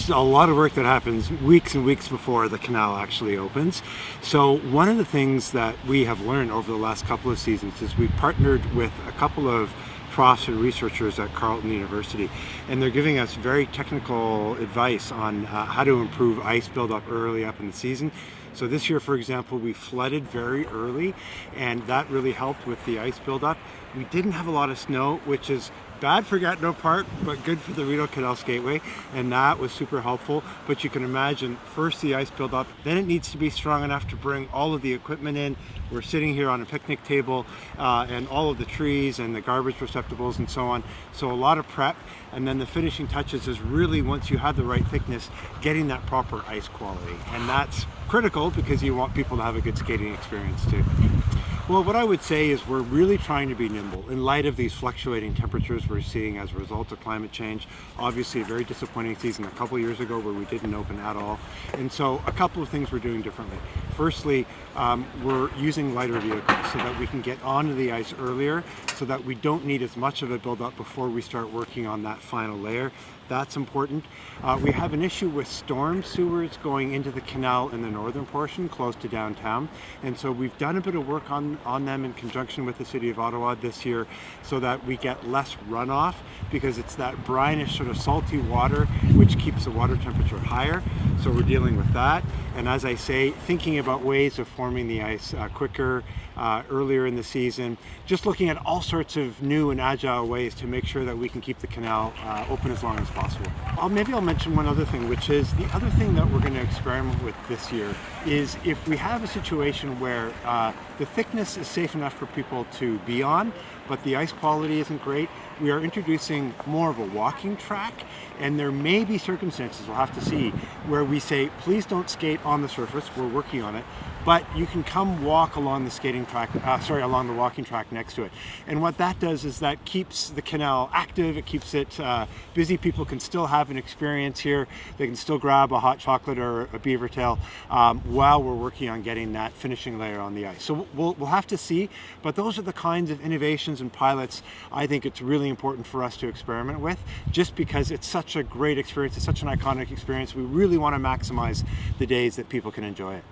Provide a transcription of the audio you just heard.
there's a lot of work that happens weeks and weeks before the canal actually opens. So one of the things that we have learned over the last couple of seasons is we've partnered with a couple of profs and researchers at Carleton University, and they're giving us very technical advice on how to improve ice buildup early up in the season. So this year, for example, we flooded very early, and that really helped with the ice buildup. We didn't have a lot of snow, which is bad for Gatineau Park, but good for the Rideau Canal Skateway, and that was super helpful. But you can imagine, first the ice buildup, then it needs to be strong enough to bring all of the equipment in. We're sitting here on a picnic table and all of the trees and the garbage receptacles and so on. So a lot of prep, and then the finishing touches is really, once you have the right thickness, getting that proper ice quality. And that's critical because you want people to have a good skating experience too. Well, what I would say is we're really trying to be nimble in light of these fluctuating temperatures we're seeing as a result of climate change. Obviously a very disappointing season a couple years ago where we didn't open at all. And so a couple of things we're doing differently. Firstly, we're using lighter vehicles so that we can get onto the ice earlier, so that we don't need as much of a buildup before we start working on that final layer. That's important. We have an issue with storm sewers going into the canal in the northern portion, close to downtown. And so we've done a bit of work on them in conjunction with the City of Ottawa this year, so that we get less runoff, because it's that brinish sort of salty water which keeps the water temperature higher. So we're dealing with that. And as I say, thinking about ways of forming the ice quicker, earlier in the season, just looking at all sorts of new and agile ways to make sure that we can keep the canal open as long as possible. Maybe I'll mention one other thing, which is the other thing that we're going to experiment with this year is if we have a situation where the thickness is safe enough for people to be on, but the ice quality isn't great, we are introducing more of a walking track, and there may be circumstances, we'll have to see, where we say, please don't skate on the surface, we're working on it, but you can come walk along the skating track, along the walking track next to it. And what that does is that keeps the canal active, it keeps it busy. People can still have an experience here. They can still grab a hot chocolate or a beaver tail while we're working on getting that finishing layer on the ice. So we'll have to see, but those are the kinds of innovations and pilots I think it's really important for us to experiment with, just because it's such a great experience, it's such an iconic experience. We really want to maximize the days that people can enjoy it.